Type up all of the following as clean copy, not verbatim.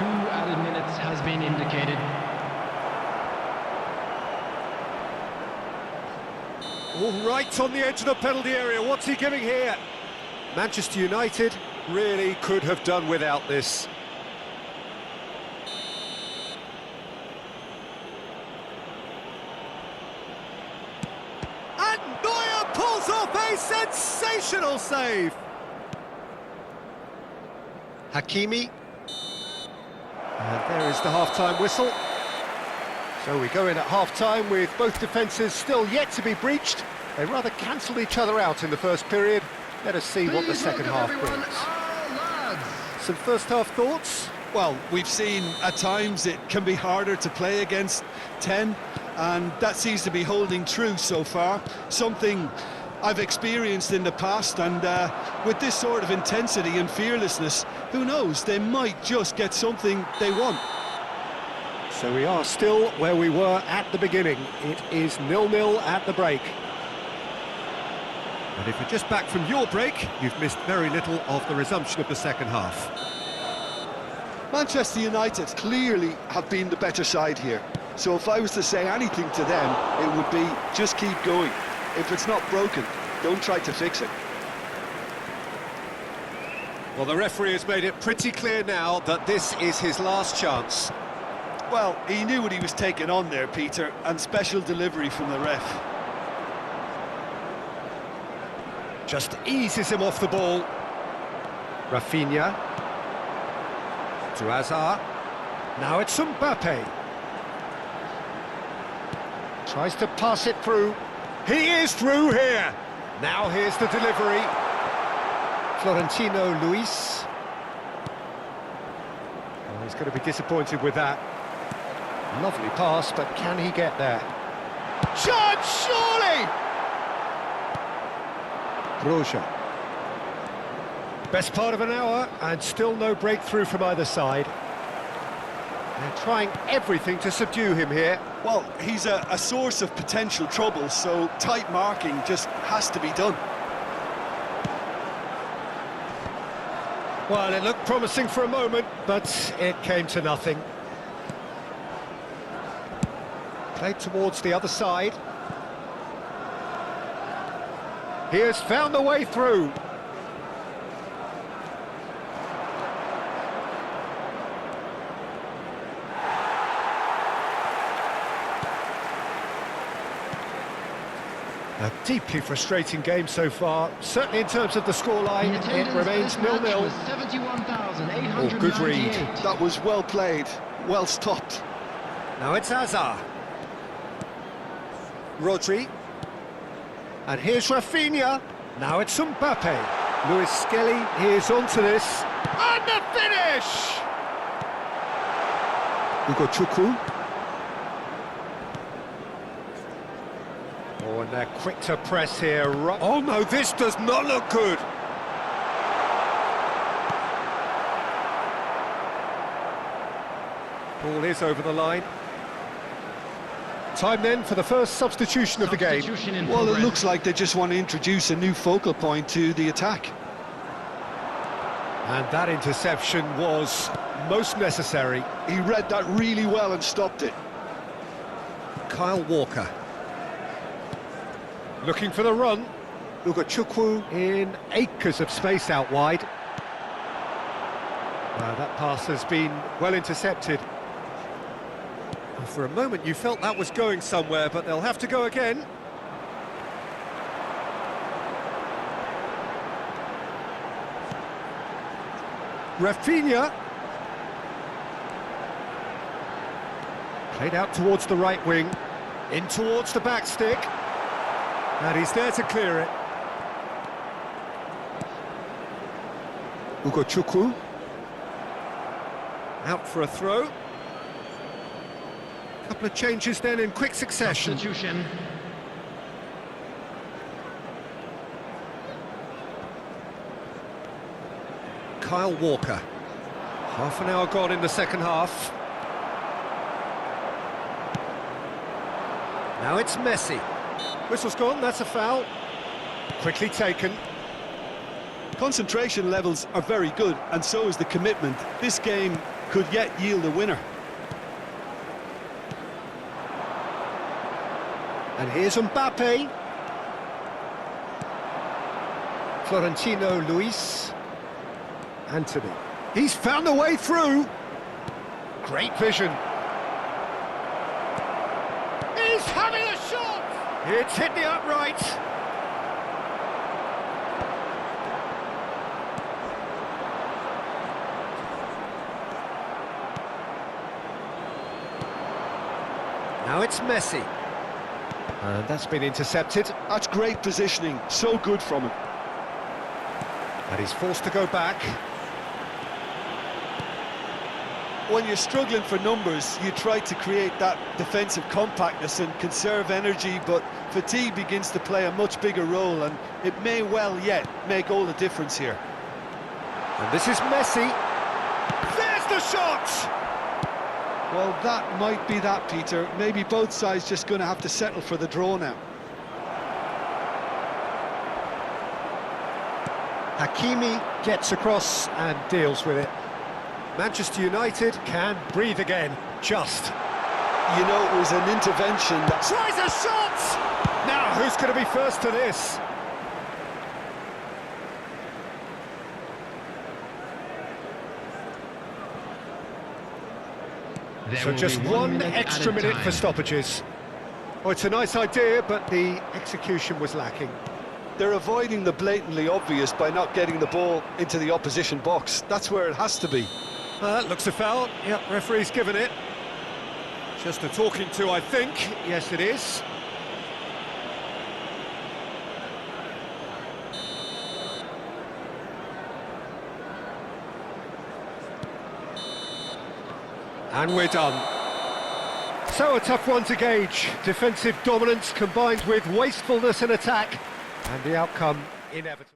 2 added minutes has been indicated. All right on the edge of the penalty area. What's he giving here? Manchester United really could have done without this. And Neuer pulls off a sensational save. Hakimi. And there is the half-time whistle. So we go in at half-time with both defences still yet to be breached. They rather cancelled each other out in the first period. Let us see what the second half brings. Some first-half thoughts? Well, we've seen at times it can be harder to play against 10, and that seems to be holding true so far. Something I've experienced in the past, and with this sort of intensity and fearlessness, who knows, they might just get something they want. So we are still where we were at the beginning. It is 0-0 at the break. And if you're just back from your break, you've missed very little of the resumption of the second half. Manchester United clearly have been the better side here. So if I was to say anything to them, it would be just keep going. If it's not broken, don't try to fix it. Well, the referee has made it pretty clear now that this is his last chance. Well, he knew what he was taking on there, Peter, and special delivery from the ref. Just eases him off the ball. Rafinha. To Hazard. Now it's Mbappe. Tries to pass it through. He is through here. Now here's the delivery. Florentino Luis. Oh, he's going to be disappointed with that. Lovely pass, but can he get there? Chance, surely! Broja. Best part of an hour, and still no breakthrough from either side. They're trying everything to subdue him here. Well, he's a source of potential trouble, so tight marking just has to be done. Well, it looked promising for a moment, but it came to nothing. Played towards the other side. He has found the way through. A deeply frustrating game so far. Certainly in terms of the scoreline, it remains 0-0. Oh, good read. That was well played, well stopped. Now it's Hazard. Rodri. And here's Rafinha. Now it's Mbappe. Luis Skelly is onto this. And the finish! Chukwu. Oh, and they're quick to press here. Oh no, this does not look good. Ball is over the line. Time then for the first substitution of the game. Well, it looks like they just want to introduce a new focal point to the attack. And that interception was most necessary. He read that really well and stopped it. Kyle Walker. Looking for the run. Chukwu in acres of space out wide. That pass has been well intercepted. For a moment you felt that was going somewhere, but they'll have to go again. Rafinha. Played out towards the right wing. In towards the back stick. And he's there to clear it. Chukwu. Out for a throw. Couple of changes then in quick succession. Substitution. Kyle Walker. Half an hour gone in the second half. Now it's Messi. Whistle's gone, that's a foul. Quickly taken. Concentration levels are very good, and so is the commitment. This game could yet yield a winner. And here's Mbappe. Florentino Luis. Anthony. He's found a way through. Great vision. He's having a shot! It's hit the upright. Now it's Messi. And that's been intercepted. That's great positioning, so good from him. And he's forced to go back. When you're struggling for numbers, you try to create that defensive compactness and conserve energy, but fatigue begins to play a much bigger role, and it may well yet make all the difference here. And this is Messi. There's the shot! Well, that might be that, Peter. Maybe both sides just going to have to settle for the draw now. Hakimi gets across and deals with it. Manchester United can breathe again, just. You know, it was an intervention that... Tries a shot! Now, who's going to be first to this? So just one extra minute for stoppages. Oh, it's a nice idea, but the execution was lacking. They're avoiding the blatantly obvious by not getting the ball into the opposition box. That's where it has to be. Looks a foul. Yep, referee's given it. Just a talking to, I think. Yes, it is. And we're done. So a tough one to gauge. Defensive dominance combined with wastefulness in attack. And the outcome inevitable.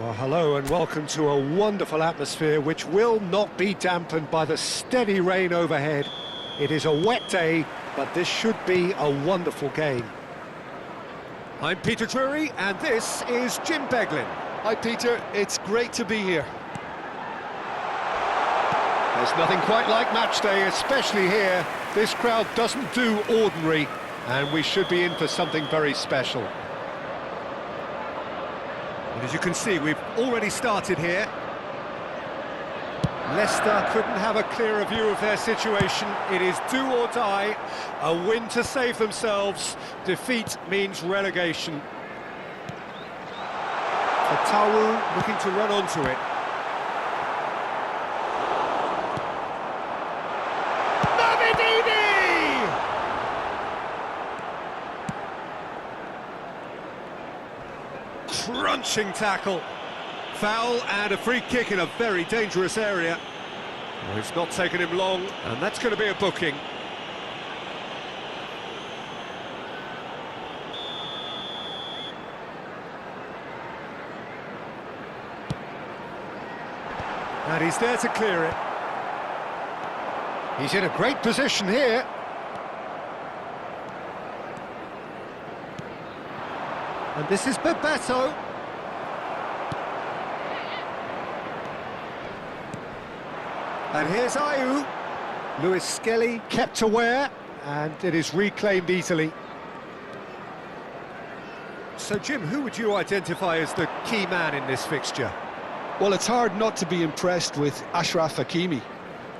Well, hello and welcome to a wonderful atmosphere which will not be dampened by the steady rain overhead. It is a wet day, but this should be a wonderful game. I'm Peter Drury, and this is Jim Beglin. Hi, Peter. It's great to be here. There's nothing quite like match day, especially here. This crowd doesn't do ordinary, and we should be in for something very special. And as you can see, we've already started here. Leicester couldn't have a clearer view of their situation. It is do or die, a win to save themselves. Defeat means relegation. Fatawu looking to run onto it. Crunching tackle. Foul and a free kick in a very dangerous area. Well, it's not taken him long, and that's going to be a booking. And he's there to clear it. He's in a great position here. And this is Bebeto. And here's Ayew. Lewis Skelly kept aware, and it is reclaimed easily. So, Jim, who would you identify as the key man in this fixture? Well, it's hard not to be impressed with Achraf Hakimi,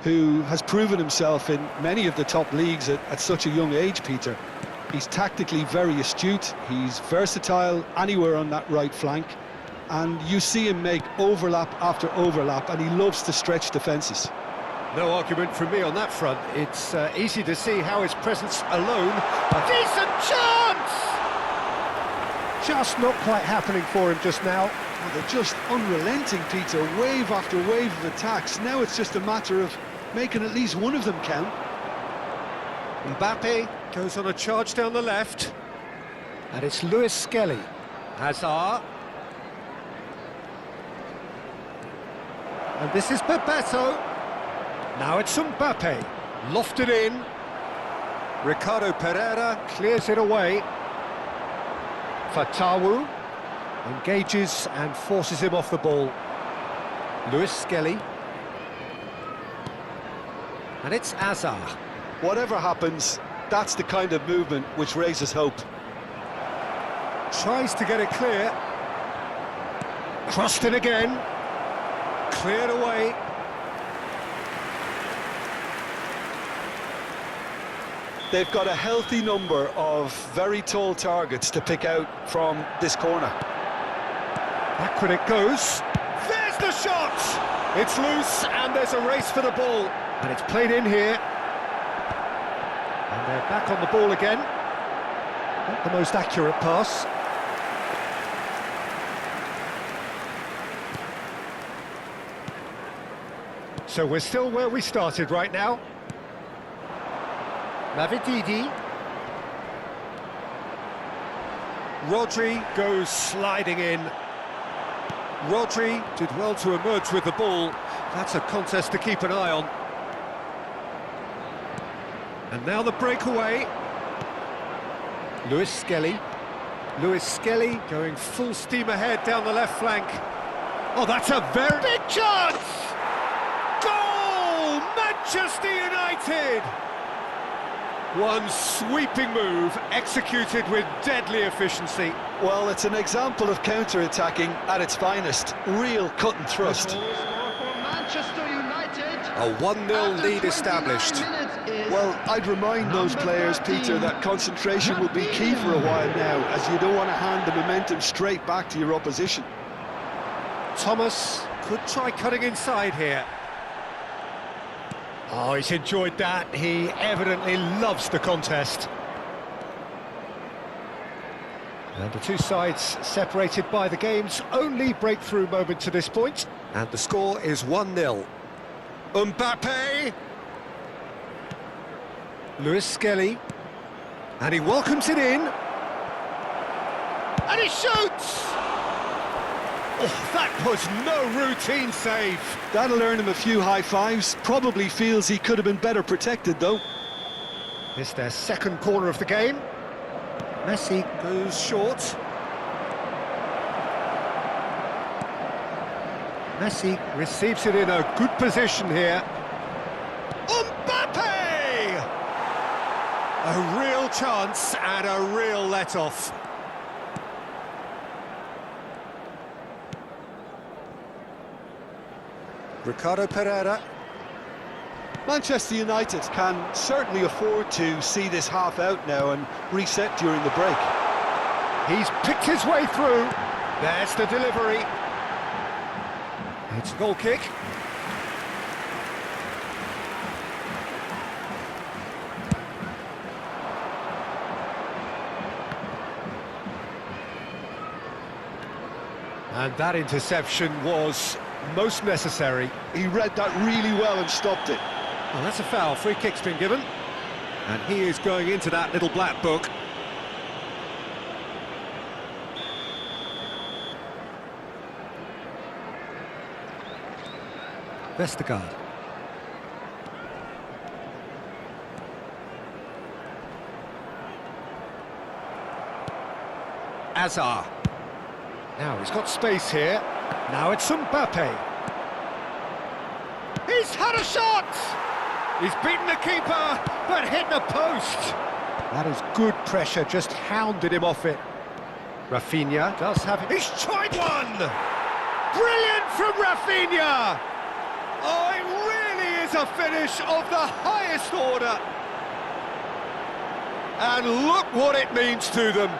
who has proven himself in many of the top leagues at such a young age, Peter. He's tactically very astute, he's versatile anywhere on that right flank, and you see him make overlap after overlap, and he loves to stretch defences. No argument from me on that front. It's easy to see how his presence alone... A decent chance! Just not quite happening for him just now. Well, they're just unrelenting, Peter, wave after wave of attacks. Now it's just a matter of making at least one of them count. Mbappe goes on a charge down the left. And it's Lewis Skelly. Hazard. And this is Bebeto. Now it's Mbappe. Lofted in. Ricardo Pereira clears it away. Fatawu engages and forces him off the ball. Lewis Skelly. And it's Hazard. Whatever happens, that's the kind of movement which raises hope. Tries to get it clear. Crossed in again. Cleared away. They've got a healthy number of very tall targets to pick out from this corner. Backward it goes. There's the shot! It's loose and there's a race for the ball. And it's played in here. And they're back on the ball again. Not the most accurate pass. So we're still where we started right now. Mavididi. Rodri goes sliding in. Rodri did well to emerge with the ball. That's a contest to keep an eye on. And now the breakaway. Lewis Skelly. Lewis Skelly going full steam ahead down the left flank. Oh, that's a very big chance! Goal! Manchester United! One sweeping move, executed with deadly efficiency. Well, it's an example of counter-attacking at its finest. Real cut and thrust. Manchester United. A 1-0 lead established. Well, I'd remind those players, Peter, that concentration will be key for a while now, as you don't want to hand the momentum straight back to your opposition. Thomas could try cutting inside here. Oh, he's enjoyed that. He evidently loves the contest. And the two sides separated by the game's only breakthrough moment to this point. And the score is 1-0. Mbappe! Lewis Skelly. And he welcomes it in. And he shoots! Oh, that was no routine save. That'll earn him a few high fives. Probably feels he could have been better protected, though. It's their second corner of the game. Messi goes short. Messi receives it in a good position here. Mbappe! A real chance and a real let-off. Ricardo Pereira. Manchester United can certainly afford to see this half out now and reset during the break. He's picked his way through. There's the delivery. It's a goal kick. And that interception was most necessary. He read that really well and stopped it. Well, that's a foul. Free kick's been given. And he is going into that little black book. Vestergaard. Hazard. Now he's got space here. Now it's Mbappe. He's had a shot! He's beaten the keeper, but hit the post. That is good pressure, just hounded him off it. Rafinha does have it. He's tried one! Brilliant from Rafinha! Oh, it really is a finish of the highest order. And look what it means to them.